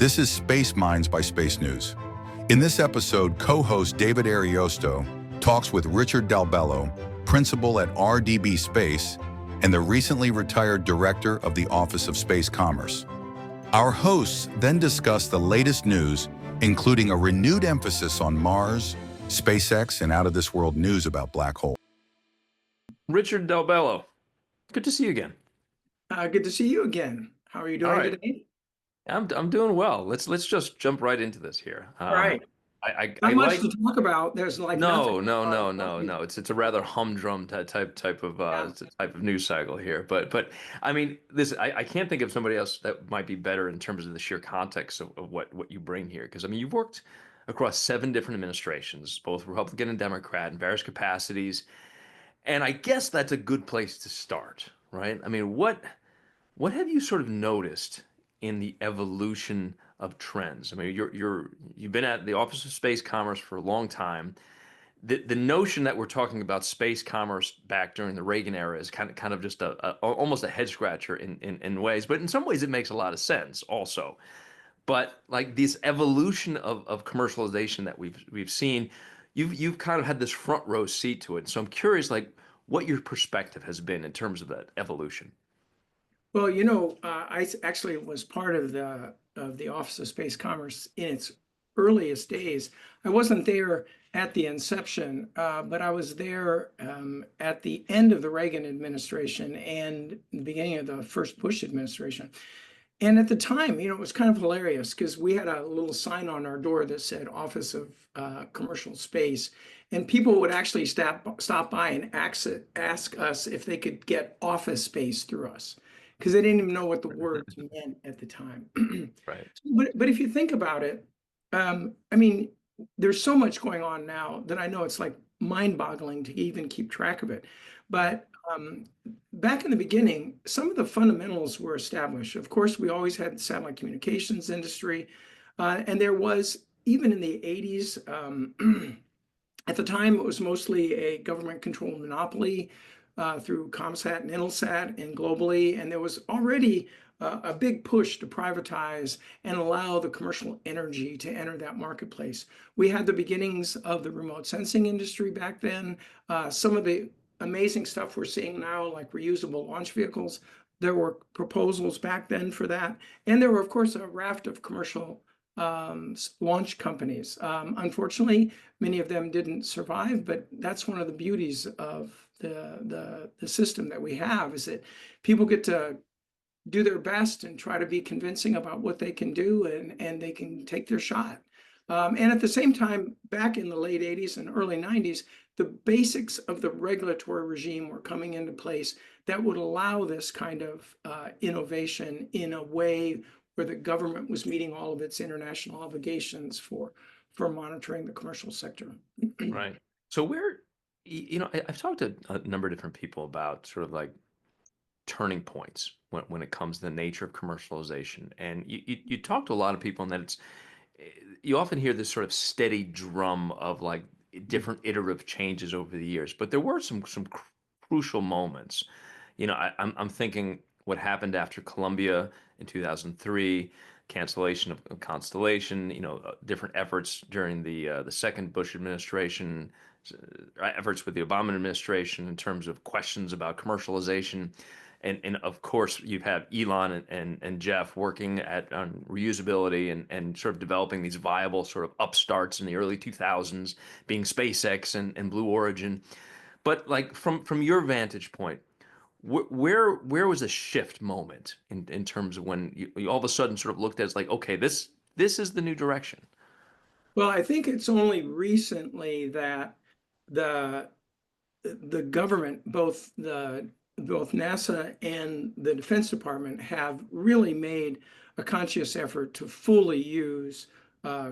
This is Space Minds by Space News. In this episode, co-host David Ariosto talks with Richard DalBello, principal at RDB Space and the recently retired director of the Office of Space Commerce. Our hosts then discuss the latest news, including a renewed emphasis on Mars, SpaceX, and out-of-this-world news about black holes. Richard DalBello, good to see you again. Good to see you again. How are you doing today? I'm doing well. Let's just jump right into this here. Right. I Not much like to talk about. There's like no. nothing. It's a rather humdrum type of news cycle here. But I mean, this I can't think of somebody else that might be better in terms of the sheer context of what you bring here. Because I mean, you've worked across 7 different administrations, both Republican and Democrat, in various capacities, and I guess that's a good place to start, right? I mean, what have you sort of noticed in the evolution of trends? I mean, you've been at the Office of Space Commerce for a long time. The notion that we're talking about space commerce back during the Reagan era is kind of just almost a head scratcher in ways, but in some ways it makes a lot of sense also. But like this evolution of commercialization that we've seen, you've kind of had this front row seat to it. So I'm curious, like, what your perspective has been in terms of that evolution. Well, I actually was part of the Office of Space Commerce in its earliest days. I wasn't there at the inception, but I was there at the end of the Reagan administration and the beginning of the first Bush administration. And at the time, it was kind of hilarious because we had a little sign on our door that said Office of Commercial Space, and people would actually stop by and ask us if they could get office space through us, because they didn't even know what the words meant at the time. Right. But if you think about it, I mean, there's so much going on now that I know it's like mind-boggling to even keep track of it. But back in the beginning, some of the fundamentals were established. Of course, we always had the satellite communications industry, and there was, even in the 80s, at the time, it was mostly a government-controlled monopoly through ComSat and Intelsat and globally, and there was already a big push to privatize and allow the commercial energy to enter that marketplace. We had the beginnings of the remote sensing industry back then. Some of the amazing stuff we're seeing now, like reusable launch vehicles, there were proposals back then for that. And there were, of course, a raft of commercial launch companies. Unfortunately, many of them didn't survive, but that's one of the beauties of the system that we have, is that people get to do their best and try to be convincing about what they can do, and they can take their shot. And at the same time, back in the late 80s and early 90s, the basics of the regulatory regime were coming into place that would allow this kind of innovation in a way where the government was meeting all of its international obligations for monitoring the commercial sector. Right. So I've talked to a number of different people about sort of like turning points when it comes to the nature of commercialization. And you talk to a lot of people, and that you often hear this sort of steady drum of like different iterative changes over the years. But there were some crucial moments. I'm thinking what happened after Columbia in 2003, cancellation of Constellation, different efforts during the second Bush administration, efforts with the Obama administration in terms of questions about commercialization. And of course, you've had Elon and Jeff working on reusability and sort of developing these viable sort of upstarts in the early 2000s, being SpaceX and Blue Origin. But like from your vantage point, where was the shift moment in terms of when you all of a sudden sort of looked at it as like, okay, this is the new direction? Well, I think it's only recently that the government, both NASA and the Defense Department, have really made a conscious effort to fully use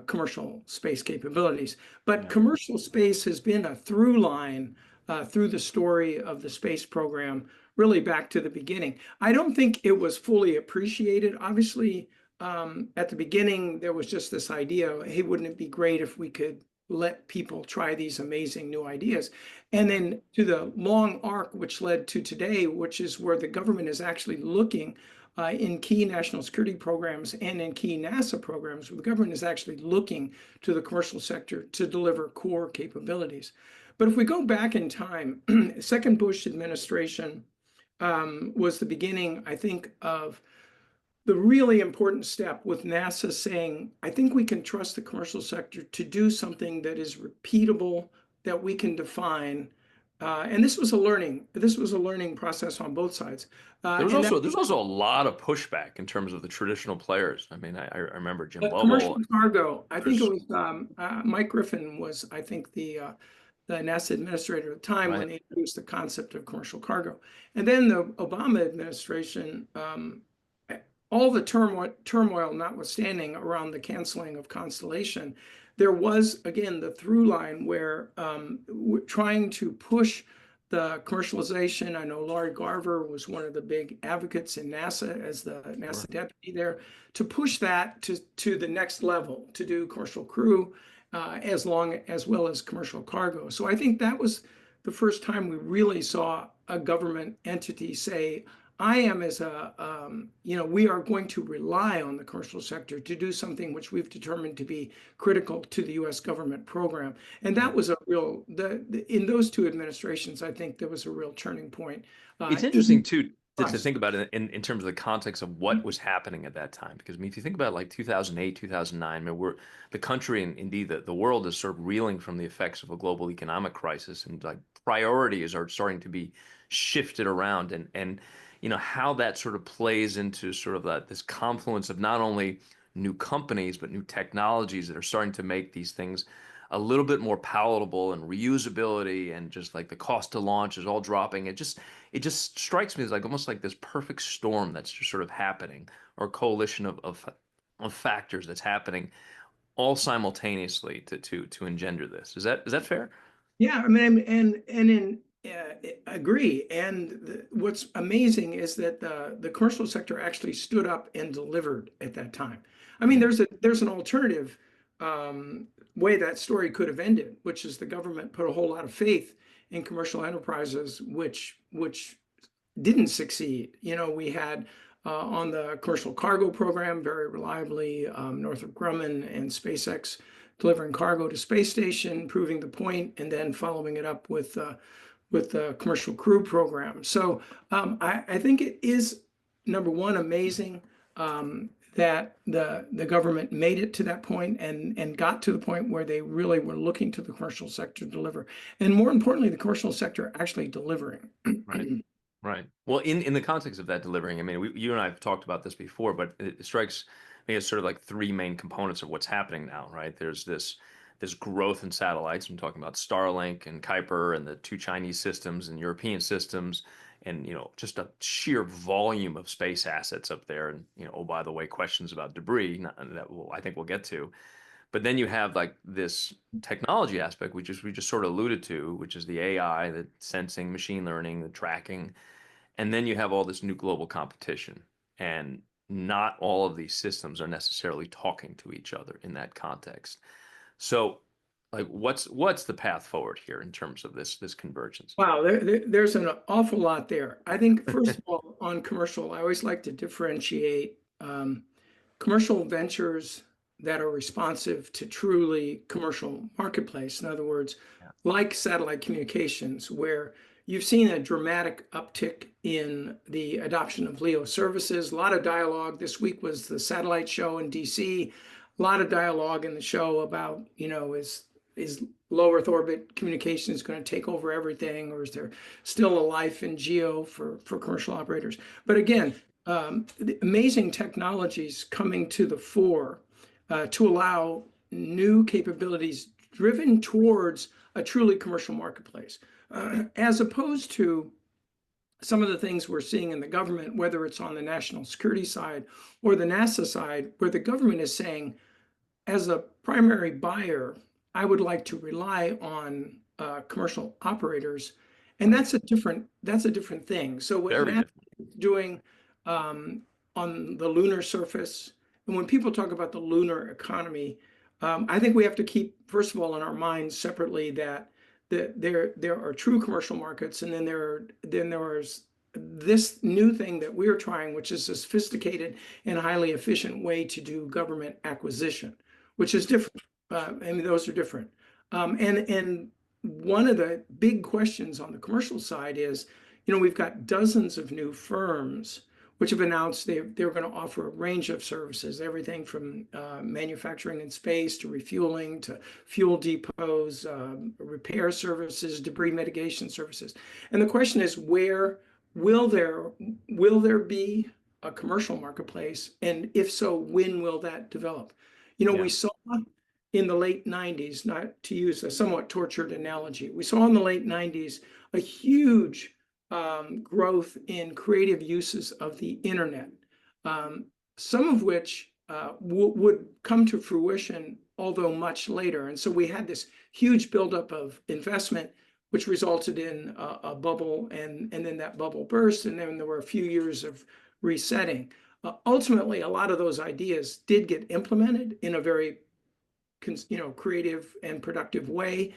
commercial space capabilities. But commercial space has been a through line through the story of the space program, really back to the beginning. I don't think it was fully appreciated. Obviously, at the beginning, there was just this idea, hey, wouldn't it be great if we could let people try these amazing new ideas? And then to the long arc, which led to today, which is where the government is actually looking in key national security programs and in key NASA programs, where the government is actually looking to the commercial sector to deliver core capabilities. But if we go back in time, second Bush administration was the beginning, I think, of the really important step with NASA saying, I think we can trust the commercial sector to do something that is repeatable, that we can define. And this was a learning process on both sides. There's And that also a lot of pushback in terms of the traditional players. I mean, I remember Jim commercial Lovell. cargo, I think it There's was Mike Griffin was, I think, the NASA administrator at the time when right. they introduced the concept of commercial cargo. And then the Obama administration, all the turmoil notwithstanding around the canceling of Constellation, there was, again, the through line where we're trying to push the commercialization. I know Laurie Garver was one of the big advocates in NASA as the NASA deputy there, to push that to the next level, to do commercial crew as well as commercial cargo. So I think that was the first time we really saw a government entity say, I am as we are going to rely on the commercial sector to do something which we've determined to be critical to the U.S. government program. And that was a real, in those two administrations, I think there was a real turning point. It's interesting too to trust. think about it in terms of the context of what was happening at that time. Because I mean, if you think about like 2008, 2009, I mean, the country and indeed the world is sort of reeling from the effects of a global economic crisis, and like priorities are starting to be shifted around, and you know how that sort of plays into sort of this confluence of not only new companies but new technologies that are starting to make these things a little bit more palatable, and reusability and just like the cost to launch is all dropping. It just strikes me as like almost like this perfect storm that's just sort of happening, or a coalition of factors that's happening all simultaneously to engender this. Is that fair? Yeah, I mean, and agree. And what's amazing is that the commercial sector actually stood up and delivered at that time. I mean, there's an alternative way that story could have ended, which is the government put a whole lot of faith in commercial enterprises, which didn't succeed. You know, we had on the commercial cargo program very reliably Northrop Grumman and SpaceX delivering cargo to space station, proving the point, and then following it up with the commercial crew program. So I think it is, number one, amazing that the government made it to that point and got to the point where they really were looking to the commercial sector to deliver. And more importantly, the commercial sector actually delivering. Right. Right. Well, in the context of that delivering, I mean, you and I have talked about this before, but it strikes me as sort of like three main components of what's happening now, right? There's this growth in satellites. I'm talking about Starlink and Kuiper and the two Chinese systems and European systems, and you know, just a sheer volume of space assets up there. And you know, oh, by the way, questions about debris I think we'll get to. But then you have like this technology aspect, which is we just sort of alluded to, which is the AI, the sensing, machine learning, the tracking. And then you have all this new global competition. And not all of these systems are necessarily talking to each other in that context. So like what's the path forward here in terms of this convergence? Wow, there's an awful lot there. I think, first of all, on commercial, I always like to differentiate commercial ventures that are responsive to truly commercial marketplace. In other words, like satellite communications, where you've seen a dramatic uptick in the adoption of LEO services. A lot of dialogue. This week was the satellite show in DC. A lot of dialogue in the show about, you know, is low Earth orbit communications going to take over everything, or is there still a life in geo for commercial operators? But again, the amazing technologies coming to the fore to allow new capabilities driven towards a truly commercial marketplace, as opposed to some of the things we're seeing in the government, whether it's on the national security side or the NASA side, where the government is saying, as a primary buyer, I would like to rely on commercial operators, and that's a different thing. So what Very NASA different. is doing on the lunar surface, and when people talk about the lunar economy, I think we have to keep, first of all, in our minds separately that there are true commercial markets, and then there's this new thing that we're trying, which is a sophisticated and highly efficient way to do government acquisition, which is different. I mean, those are different. And one of the big questions on the commercial side is, we've got dozens of new firms which have announced they're going to offer a range of services, everything from manufacturing in space to refueling to fuel depots, repair services, debris mitigation services. And the question is, where will there be a commercial marketplace? And if so, when will that develop? Yeah. We saw in the late 90s, not to use a somewhat tortured analogy, we saw in the late 90s a huge growth in creative uses of the internet, some of which would come to fruition, although much later. And so we had this huge buildup of investment, which resulted in a bubble, and then that bubble burst, and then there were a few years of resetting. Ultimately, a lot of those ideas did get implemented in a very creative and productive way.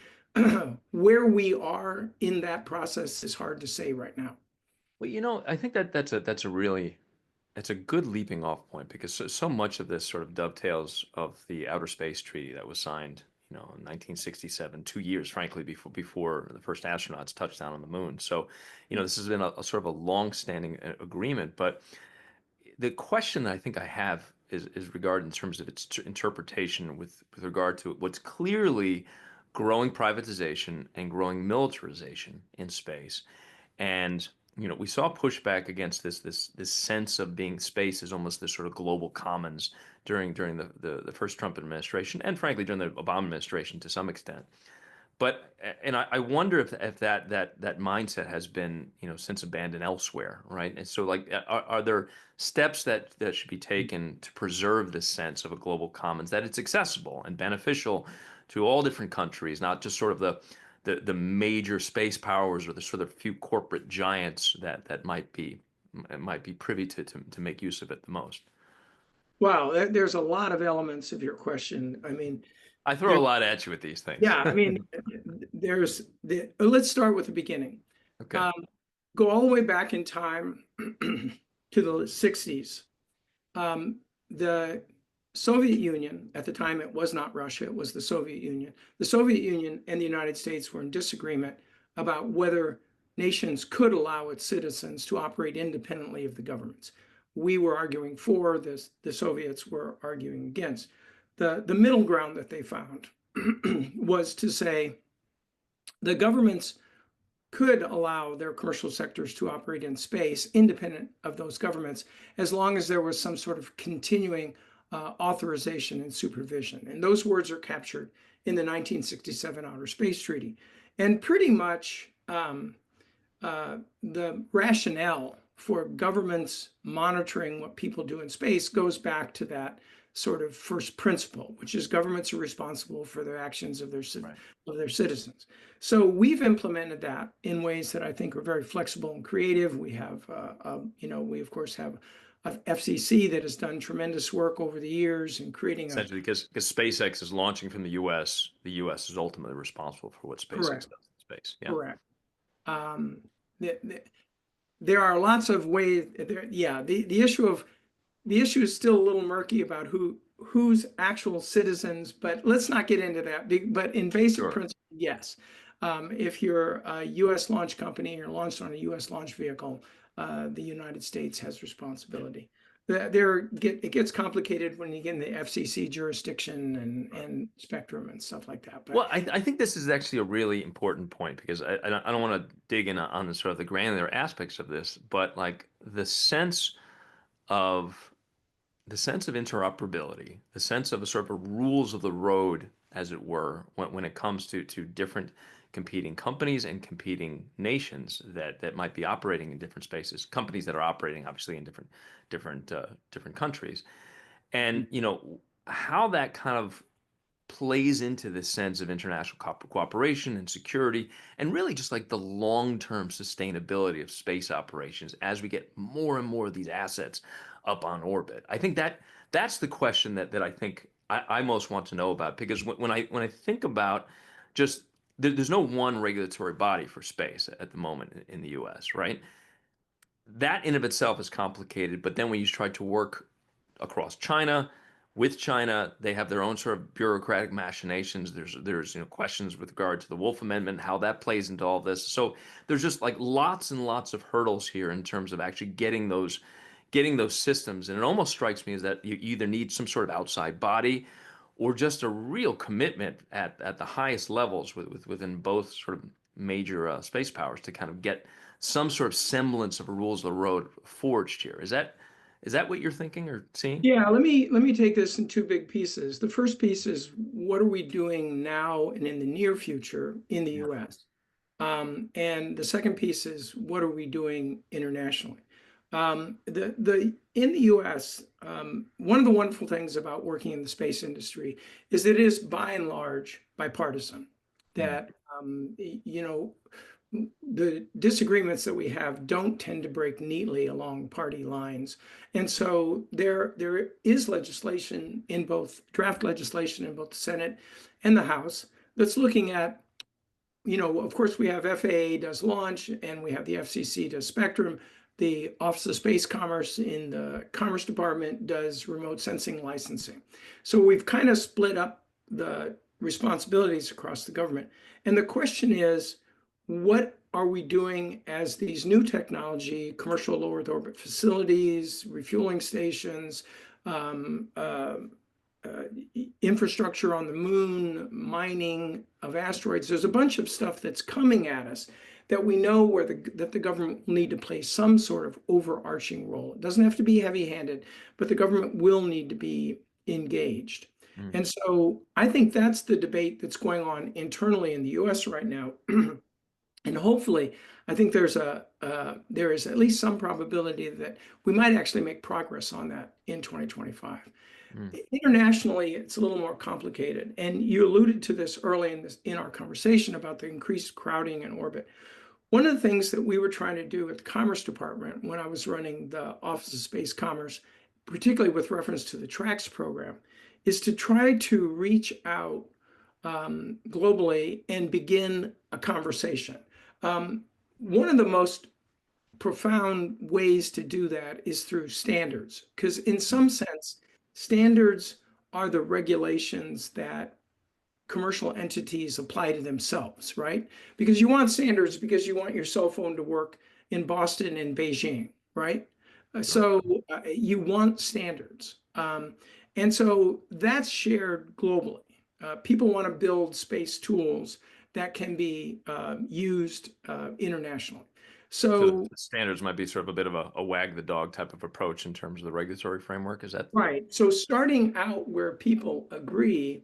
Where we are in that process is hard to say right now. Well, I think that's a good leaping off point, because so much of this sort of dovetails of the Outer Space Treaty that was signed, in 1967, 2 years, frankly, before the first astronauts touched down on the moon. So, this has been a sort of a long-standing agreement. But the question that I think I have is regarding in terms of its interpretation with regard to what's clearly growing privatization and growing militarization in space. And we saw pushback against this sense of being space as almost this sort of global commons during the first Trump administration, and frankly during the Obama administration to some extent. But I wonder if that mindset has been since abandoned elsewhere, right? And so, like, are there steps that should be taken to preserve this sense of a global commons, that it's accessible and beneficial to all different countries, not just sort of the major space powers or the sort of few corporate giants that might be privy to make use of it the most? Wow, there's a lot of elements of your question. I mean, I throw a lot at you with these things. yeah, I mean, let's start with the beginning. Okay. Go all the way back in time to the 60s. The Soviet Union, at the time it was not Russia, it was the Soviet Union. The Soviet Union and the United States were in disagreement about whether nations could allow its citizens to operate independently of the governments. We were arguing for this, the Soviets were arguing against. The middle ground that they found was to say the governments could allow their commercial sectors to operate in space independent of those governments, as long as there was some sort of continuing authorization and supervision. And those words are captured in the 1967 Outer Space Treaty. And pretty much the rationale for governments monitoring what people do in space goes back to that sort of first principle, which is governments are responsible for the actions of their citizens. So we've implemented that in ways that I think are very flexible and creative. We have, we of course have a FCC that has done tremendous work over the years in creating essentially because SpaceX is launching from the U.S., the U.S. is ultimately responsible for what SpaceX Correct. does in space. Yeah. Correct. There are lots of ways. The issue is still a little murky about who's actual citizens, but let's not get into that. But in basic principle, yes. If you're a U.S. launch company, you're launched on a U.S. launch vehicle, the United States has responsibility. It gets complicated when you get in the FCC jurisdiction and spectrum and stuff like that. But well, I think this is actually a really important point, because I don't want to dig in on the sort of the granular aspects of this, but like the sense of interoperability, the sense of a sort of rules of the road, as it were, when it comes to different competing companies and competing nations that might be operating in different spaces, companies that are operating obviously in different countries, and how that kind of plays into this sense of international cooperation and security, and really just like the long-term sustainability of space operations as we get more and more of these assets up on orbit. I think that's the question that I think I most want to know about, because when I think about just there's no one regulatory body for space at the moment in the U.S., right? that in of itself is complicated. But then when you try to work across China, with China, they have their own sort of bureaucratic machinations. There's questions with regard to the Wolf Amendment, how that plays into all this. So there's just like lots and lots of hurdles here in terms of actually getting those systems. And it almost strikes me as that you either need some sort of outside body or just a real commitment at the highest levels within both sort of major space powers to kind of get some sort of semblance of a rules of the road forged here. Is that what you're thinking or seeing? Yeah, let me take this in two big pieces. The first piece is what are we doing now and in the near future in the Yeah. US? And the second piece is what are we doing internationally? The in the US, one of the wonderful things about working in the space industry is that it is by and large bipartisan. That the disagreements that we have don't tend to break neatly along party lines. And so there is legislation in both draft legislation in both the Senate and the House that's looking at, of course, we have FAA does launch and we have the FCC does spectrum. The Office of Space Commerce in the Commerce Department does remote sensing licensing. So we've kind of split up the responsibilities across the government. And the question is, what are we doing as these new technology, commercial low Earth orbit facilities, refueling stations, infrastructure on the moon, mining of asteroids? There's a bunch of stuff that's coming at us that we know that the government will need to play some sort of overarching role. It doesn't have to be heavy-handed, but the government will need to be engaged. And so I think that's the debate that's going on internally in the US right now. And hopefully, I think there is at least some probability that we might actually make progress on that in 2025. Internationally, it's a little more complicated. And you alluded to this early in our conversation about the increased crowding in orbit. One of the things that we were trying to do at the Commerce Department when I was running the Office of Space Commerce, particularly with reference to the TRACS program, is to try to reach out globally and begin a conversation. One of the most profound ways to do that is through standards, because in some sense, standards are the regulations that commercial entities apply to themselves, right? Because you want standards because you want your cell phone to work in Boston and Beijing, right? So you want standards. And so that's shared globally. People want to build space tools that can be used internationally. So the standards might be sort of a bit of a wag the dog type of approach in terms of the regulatory framework. Is that right? So starting out where people agree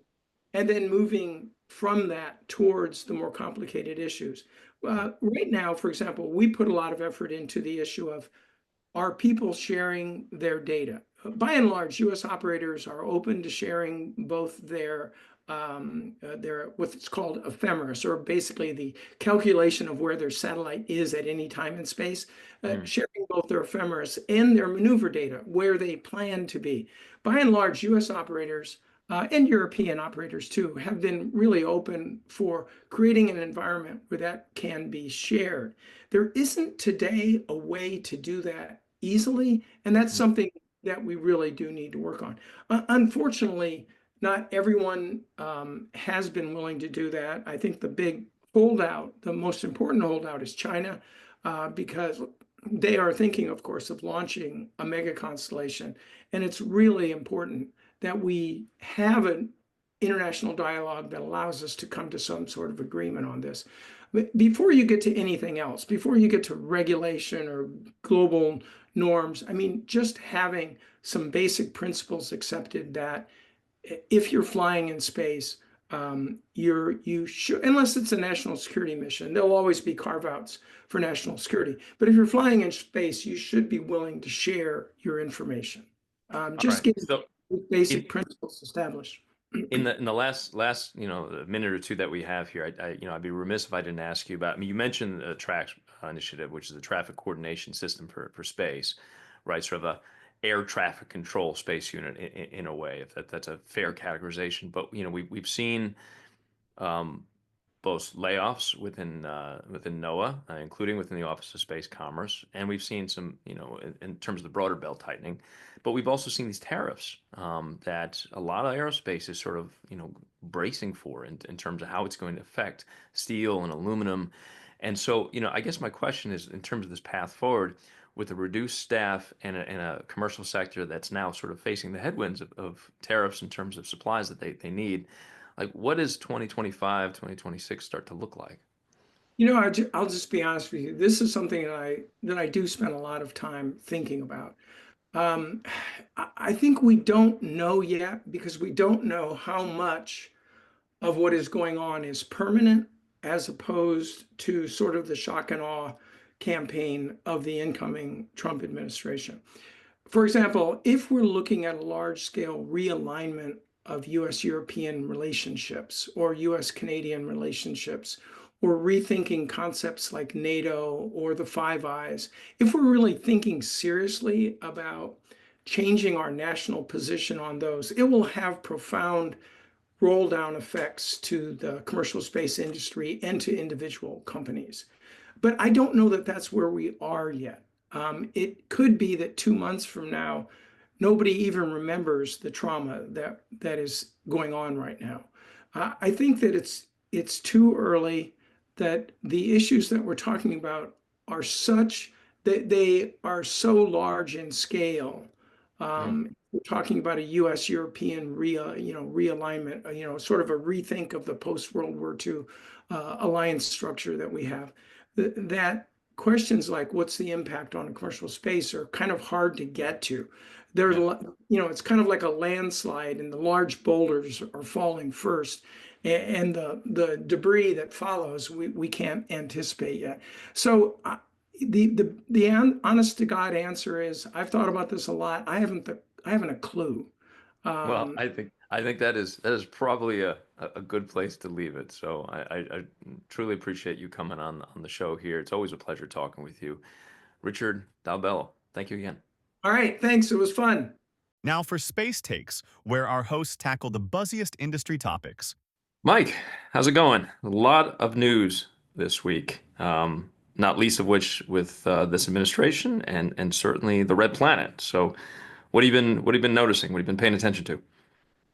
and then moving from that towards the more complicated issues. Right now, for example, we put a lot of effort into the issue of, are people sharing their data? By and large, US operators are open to sharing both their what's called ephemeris, or basically the calculation of where their satellite is at any time in space, sharing both their ephemeris and their maneuver data, where they plan to be. By and large, US operators and European operators too have been really open for creating an environment where that can be shared. There isn't today a way to do that easily, and that's something that we really do need to work on. Unfortunately, not everyone has been willing to do that. I think the big holdout, the most important holdout, is China, because they are thinking, of course, of launching a mega constellation. And it's really important that we have an international dialogue that allows us to come to some sort of agreement on this. But before you get to anything else, before you get to regulation or global norms, I mean, just having some basic principles accepted that if you're flying in space, you should, unless it's a national security mission, there'll always be carve-outs for national security. But if you're flying in space, you should be willing to share your information. Just get basic principles established. In the last minute or two that we have here, I'd be remiss if I didn't ask you about. I mean, you mentioned the TRACS initiative, which is the traffic coordination system for space, right? Sort of a air traffic control space unit in a way, if that's a fair categorization. But we've seen both both layoffs within NOAA, including within the Office of Space Commerce, and we've seen some, in terms of the broader belt tightening, but we've also seen these tariffs that a lot of aerospace is sort of, bracing for in terms of how it's going to affect steel and aluminum. And so, I guess my question is, in terms of this path forward, with a reduced staff and a commercial sector that's now sort of facing the headwinds of tariffs in terms of supplies that they need, like what does 2025, 2026 start to look like? I'll just be honest with you. This is something that I do spend a lot of time thinking about. Um, I think we don't know yet because we don't know how much of what is going on is permanent as opposed to sort of the shock and awe campaign of the incoming Trump administration. For example, if we're looking at a large scale realignment of US European relationships or US Canadian relationships, or rethinking concepts like NATO or the Five Eyes, if we're really thinking seriously about changing our national position on those, it will have profound roll down effects to the commercial space industry and to individual companies. But I don't know that that's where we are yet. It could be that 2 months from now, nobody even remembers the trauma that is going on right now. I think that it's too early, that the issues that we're talking about are such that they are so large in scale. Mm. We're talking about a U.S. European realignment, sort of a rethink of the post World War II alliance structure that we have. That questions like what's the impact on commercial space are kind of hard to get to. There's, Yeah. it's kind of like a landslide, and the large boulders are falling first, and the debris that follows we can't anticipate yet. So the honest to God answer is, I've thought about this a lot. I haven't a clue. Well, Um, I think that is probably a good place to leave it. So I truly appreciate you coming on the show here. It's always a pleasure talking with you. Richard DalBello, thank you again. all right, thanks. It was fun. Now for Space Takes, where our hosts tackle the buzziest industry topics. Mike, how's it going? A lot of news this week, not least of which with this administration and certainly the Red Planet. So, what have you been noticing? What have you been paying attention to?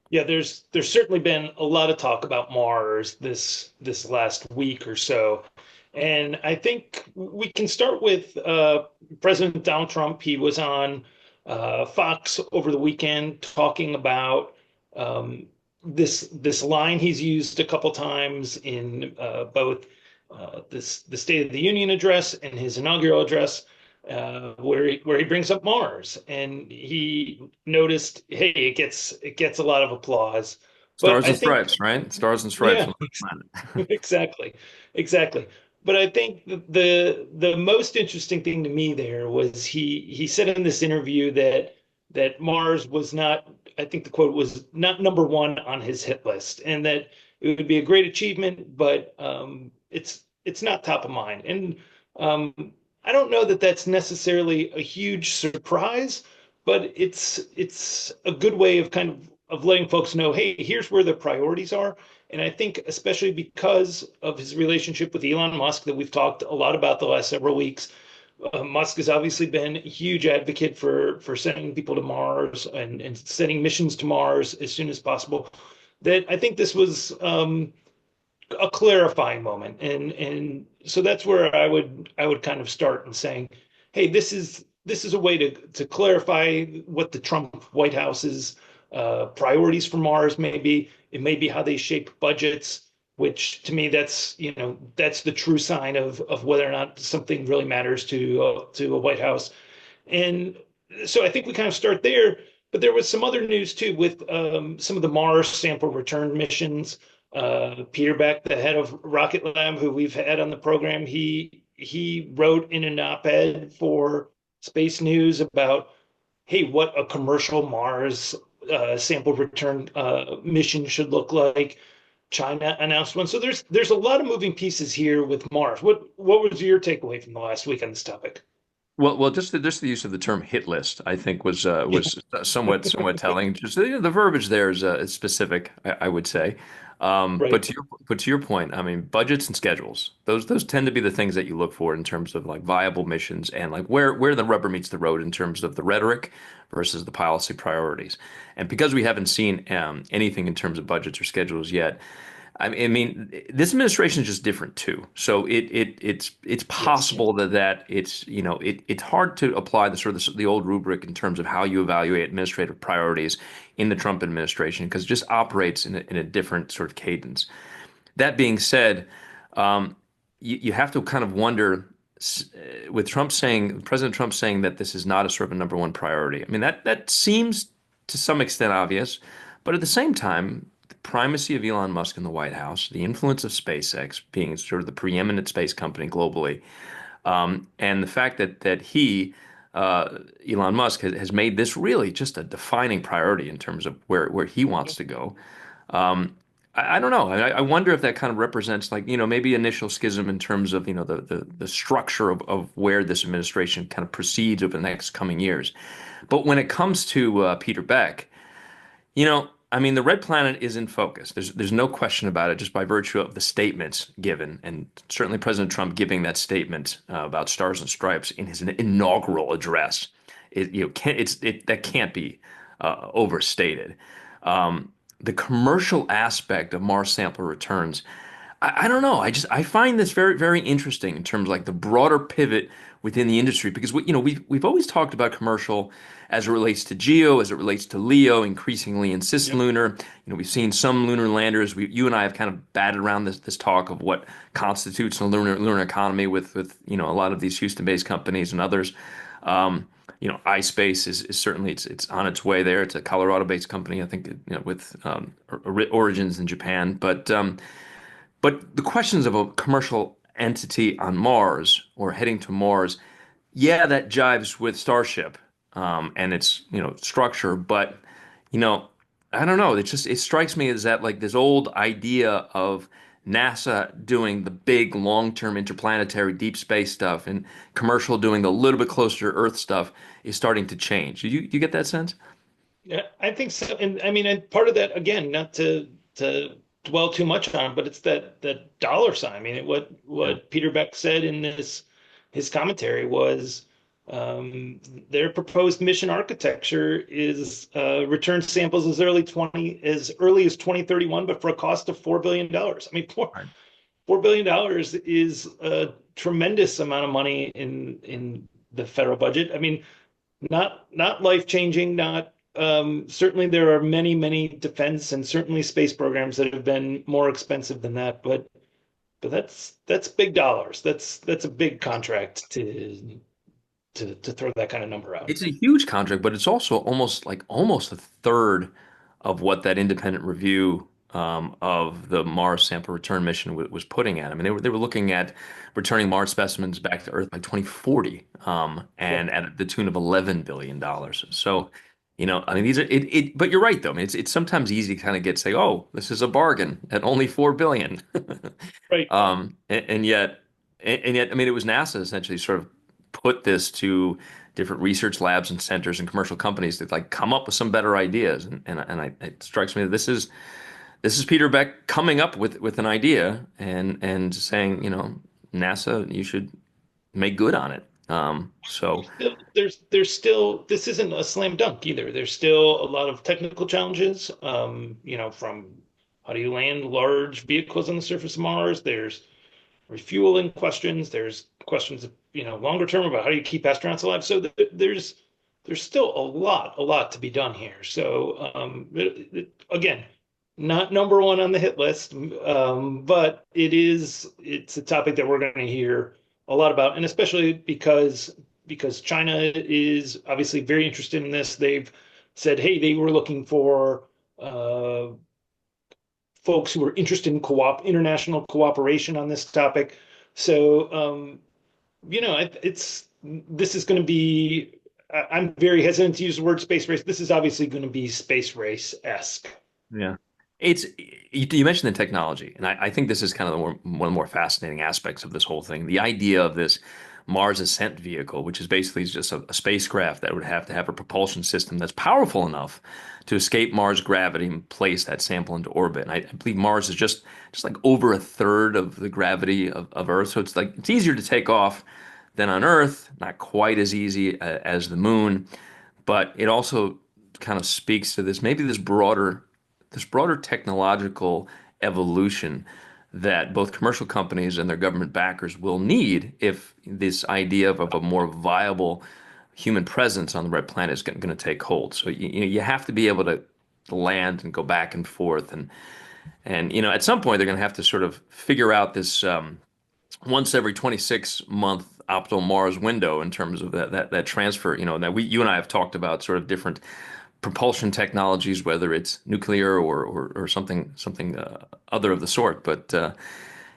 Yeah, there's certainly been a lot of talk about Mars this last week or so. And I think we can start with President Donald Trump. He was on Fox over the weekend talking about this line he's used a couple times in both the State of the Union address and his inaugural address, where he brings up Mars, and he noticed, hey, it gets a lot of applause, Stars but I and think, Stripes, right? Stars and Stripes yeah, on the Red Planet. exactly, exactly. But I think the most interesting thing to me there was he said in this interview that Mars was not, I think the quote was, not number one on his hit list, and that it would be a great achievement, but it's not top of mind. And um, I don't know that that's necessarily a huge surprise, but it's a good way of kind of letting folks know, hey, here's where the priorities are. And I think especially because of his relationship with Elon Musk that we've talked a lot about the last several weeks, Musk has obviously been a huge advocate for sending people to Mars and sending missions to Mars as soon as possible. That I think this was a clarifying moment, and so that's where I would kind of start in saying, hey, this is a way to clarify what the Trump White House's priorities for Mars may be. It may be how they shape budgets, which to me that's the true sign of whether or not something really matters to a White House. And so I think we kind of start there. But there was some other news too with some of the Mars sample return missions. Peter Beck, the head of Rocket Lab, who we've had on the program, he wrote in an op-ed for Space News about, hey, what a commercial Mars sample return mission should look like. China announced one. So there's a lot of moving pieces here with Mars. What was your takeaway from the last week on this topic? Well, just the use of the term hit list, I think was somewhat telling. Just the verbiage there is specific, I would say. Right. But to your point, I mean, budgets and schedules, those tend to be the things that you look for in terms of like viable missions and like where the rubber meets the road in terms of the rhetoric versus the policy priorities. And because we haven't seen anything in terms of budgets or schedules yet, I mean, this administration is just different too. So it's Yes. possible that it's it's hard to apply the sort of the old rubric in terms of how you evaluate administrative priorities in the Trump administration because it just operates in a different sort of cadence. That being said, you have to kind of wonder with President Trump saying that this is not a sort of a number one priority. I mean, that seems to some extent obvious, but at the same time, the primacy of Elon Musk in the White House, the influence of SpaceX being sort of the preeminent space company globally, and the fact that Elon Musk, has made this really just a defining priority in terms of where he wants to go. I don't know. I wonder if that kind of represents like, maybe initial schism in terms of, the structure of where this administration kind of proceeds over the next coming years. But when it comes to Peter Beck, I mean, the Red Planet is in focus. There's no question about it, just by virtue of the statements given, and certainly President Trump giving that statement about Stars and Stripes in his inaugural address. That can't be overstated. The commercial aspect of Mars sample returns, I don't know. I find this very, very interesting in terms of like the broader pivot within the industry because we've always talked about commercial as it relates to GEO, as it relates to LEO, increasingly in cislunar. We've seen some lunar landers. You and I have kind of batted around this talk of what constitutes a lunar economy with a lot of these Houston-based companies and others. iSpace is certainly it's on its way there. It's a Colorado-based company, I think, with origins in Japan, but the questions of a commercial entity on Mars or heading to Mars, yeah, that jives with Starship and its structure, but I don't know. It strikes me as that like this old idea of NASA doing the big long-term interplanetary deep space stuff and commercial doing the little bit closer to Earth stuff is starting to change. Do you get that sense? Yeah, I think so. And I mean, and part of that, again, not to dwell too much on, but it's that dollar sign. I mean, Yeah. what Peter Beck said in his commentary was their proposed mission architecture is return samples as early as 2031, but for a cost of $4 billion. I mean, Right. $4 billion is a tremendous amount of money in the federal budget. I mean, not life-changing, not certainly there are many defense and certainly space programs that have been more expensive than that, but that's big dollars. That's a big contract to throw that kind of number out. It's a huge contract, but it's also almost a third of what that independent review of the Mars sample return mission was putting at. I mean, they were looking at returning Mars specimens back to Earth by 2040, Yeah. and at the tune of $11 billion. So, I mean, these are it. But you're right, though. I mean, it's sometimes easy to kind of say, oh, this is a bargain at only $4 billion. Right. And yet, I mean, it was NASA essentially sort of put this to different research labs and centers and commercial companies to like come up with some better ideas. It strikes me that this is Peter Beck coming up with an idea and saying, NASA, you should make good on it. So There's still this isn't a slam dunk either. There's still a lot of technical challenges. From how do you land large vehicles on the surface of Mars? There's refueling questions. There's questions of longer term about how do you keep astronauts alive. So there's still a lot to be done here. So again, not number one on the hit list, but it's a topic that we're going to hear a lot about, and especially because China is obviously very interested in this. They've said, hey, they were looking for folks who were interested in international cooperation on this topic. So this is going to be. I'm very hesitant to use the word space race. This is obviously going to be space race-esque. yeah, you mentioned the technology, and I think this is kind of one of the more fascinating aspects of this whole thing. The idea of this, Mars Ascent Vehicle, which is basically just a spacecraft that would have to have a propulsion system that's powerful enough to escape Mars gravity and place that sample into orbit. And I believe Mars is just like over a third of the gravity of Earth, so it's easier to take off than on Earth, not quite as easy as the moon, but it also kind of speaks to this broader technological evolution that both commercial companies and their government backers will need if this idea of a more viable human presence on the red planet is going to take hold. So you have to be able to land and go back and forth, and at some point they're going to have to sort of figure out this once every 26-month optimal Mars window in terms of that transfer. That you and I have talked about sort of different propulsion technologies, whether it's nuclear or something other of the sort. But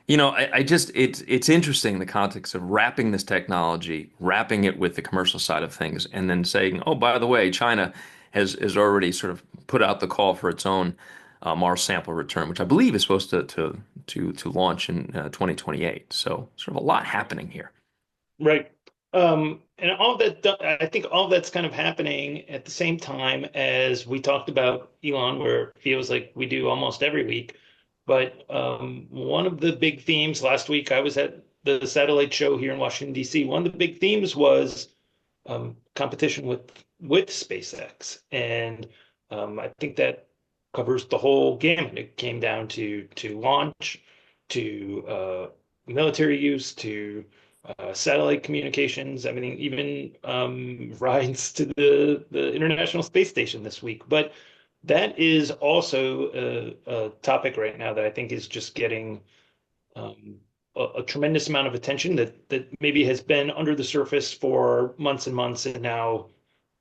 it's interesting in the context of wrapping this technology, wrapping it with the commercial side of things, and then saying, oh, by the way, China has already sort of put out the call for its own Mars sample return, which I believe is supposed to launch in 2028. So sort of a lot happening here. Right. And all of that, I think all of that's kind of happening at the same time as we talked about Elon, where it feels like we do almost every week. But one of the big themes last week, I was at the satellite show here in Washington, D.C. One of the big themes was competition with SpaceX. And I think that covers the whole gamut. It came down to launch, to military use, to satellite communications, everything, even rides to the International Space Station this week. But that is also a topic right now that I think is just getting a tremendous amount of attention that maybe has been under the surface for months and months, and now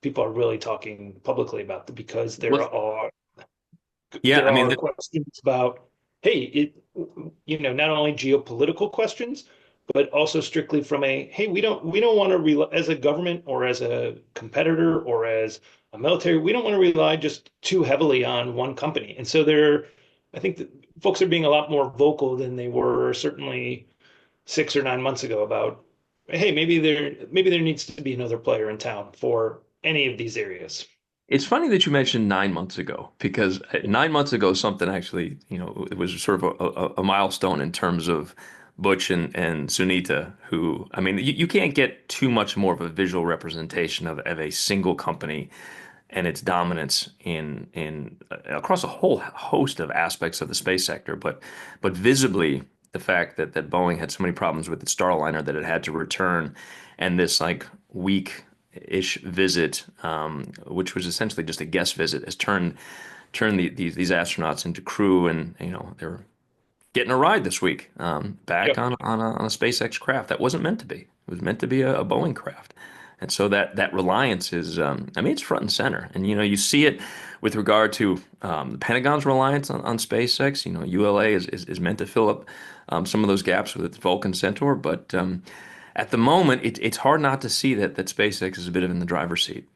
people are really talking publicly about it because there are questions about, hey, not only geopolitical questions, but also strictly from hey, we don't want to rely as a government or as a competitor or as a military, we don't want to rely just too heavily on one company. And so I think that folks are being a lot more vocal than they were certainly 6 or 9 months ago about, hey, maybe there needs to be another player in town for any of these areas. It's funny that you mentioned 9 months ago, because 9 months ago, something actually, it was sort of a milestone in terms of Butch and Sunita, who, I mean, you can't get too much more of a visual representation of a single company and its dominance in across a whole host of aspects of the space sector, but visibly the fact that Boeing had so many problems with its Starliner that it had to return, and this like week-ish visit, which was essentially just a guest visit, has turned these astronauts into crew, and they're getting a ride this week back Yep. on a SpaceX craft that wasn't meant to be. It was meant to be a Boeing craft. And so that reliance is, I mean, it's front and center. And, you see it with regard to the Pentagon's reliance on SpaceX. ULA is meant to fill up some of those gaps with its Vulcan Centaur. But at the moment, it's hard not to see that SpaceX is a bit of in the driver's seat.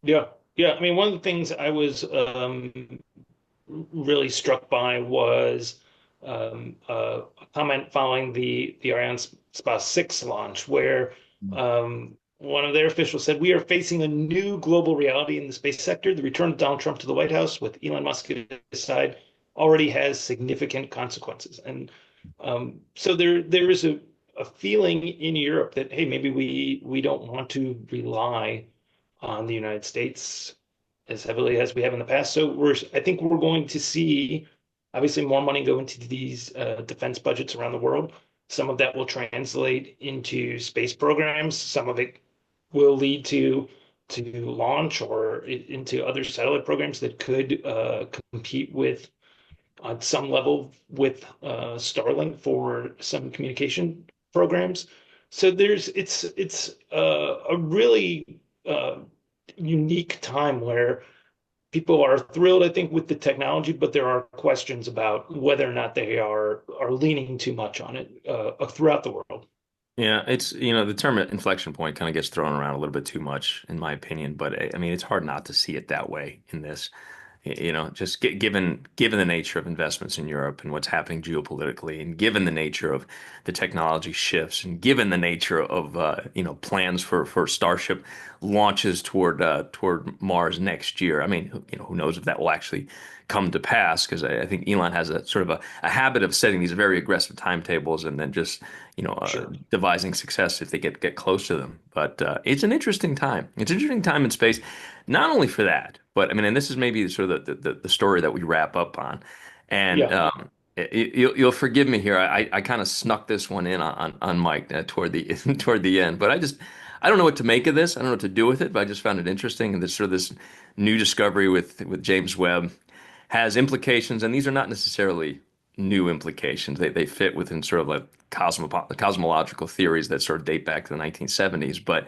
Yeah. Yeah. I mean, one of the things I was really struck by was a comment following the Ariane 6 launch, where one of their officials said, "We are facing a new global reality in the space sector. The return of Donald Trump to the White House with Elon Musk at his side already has significant consequences." And so there is a feeling in Europe that, hey, maybe we don't want to rely on the United States as heavily as we have in the past. So I think we're going to see obviously more money go into these defense budgets around the world. Some of that will translate into space programs. Some of it will lead to launch or into other satellite programs that could compete with on some level with Starlink for some communication programs. So it's a really unique time where people are thrilled, I think, with the technology, but there are questions about whether or not they are leaning too much on it throughout the world. Yeah, it's, the term inflection point kind of gets thrown around a little bit too much, in my opinion. But I mean, it's hard not to see it that way in this. Just given the nature of investments in Europe and what's happening geopolitically, and given the nature of the technology shifts, and given the nature of plans for Starship launches toward Mars next year. I mean, who knows if that will actually come to pass? Because I think Elon has a sort of a habit of setting these very aggressive timetables and then just Sure. devising success if they get close to them. But it's an interesting time. It's an interesting time in space, not only for that, but I mean, and this is maybe sort of the story that we wrap up on. And Yeah. you'll forgive me here. I kind of snuck this one in on Mike toward the toward the end, but I don't know what to make of this. I don't know what to do with it, but I just found it interesting. And this sort of this new discovery with James Webb has implications, and these are not necessarily new implications. They fit within sort of like cosmological theories that sort of date back to the 1970s. But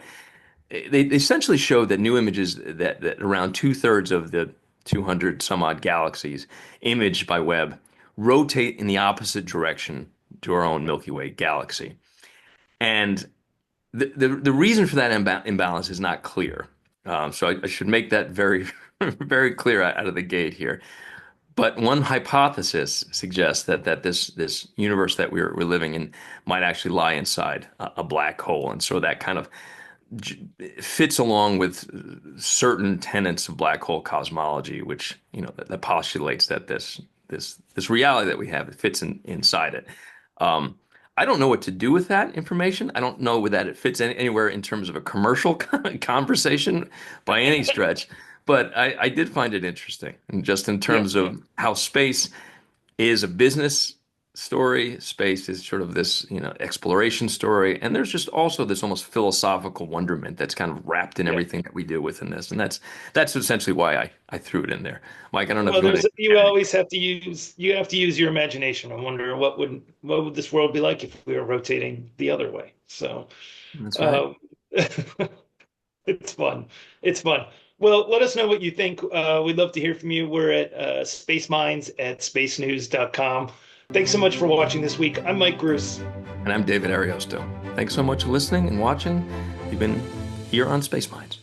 they essentially showed that new images that around 2/3 of the 200 some odd galaxies imaged by Webb rotate in the opposite direction to our own Milky Way galaxy. And the reason for that imbalance is not clear. So I should make that very, very clear out of the gate here. But one hypothesis suggests that this universe that we're living in might actually lie inside a black hole, and so that kind of fits along with certain tenets of black hole cosmology, which that postulates that this reality that we have, it fits inside it. I don't know what to do with that information. I don't know that it fits anywhere in terms of a commercial conversation by any stretch. But I did find it interesting, and just in terms of how space is a business story, space is sort of this, exploration story, and there's just also this almost philosophical wonderment that's kind of wrapped in everything that we do within this, and that's essentially why I threw it in there. Mike, I don't know Well, if you always have to use your imagination. I wonder what would this world be like if we were rotating the other way. So that's right. it's fun. It's fun. Well, let us know what you think. We'd love to hear from you. We're at spaceminds@spacenews.com. Thanks so much for watching this week. I'm Mike Bruce. And I'm David Ariosto. Thanks so much for listening and watching. You've been here on Space Minds.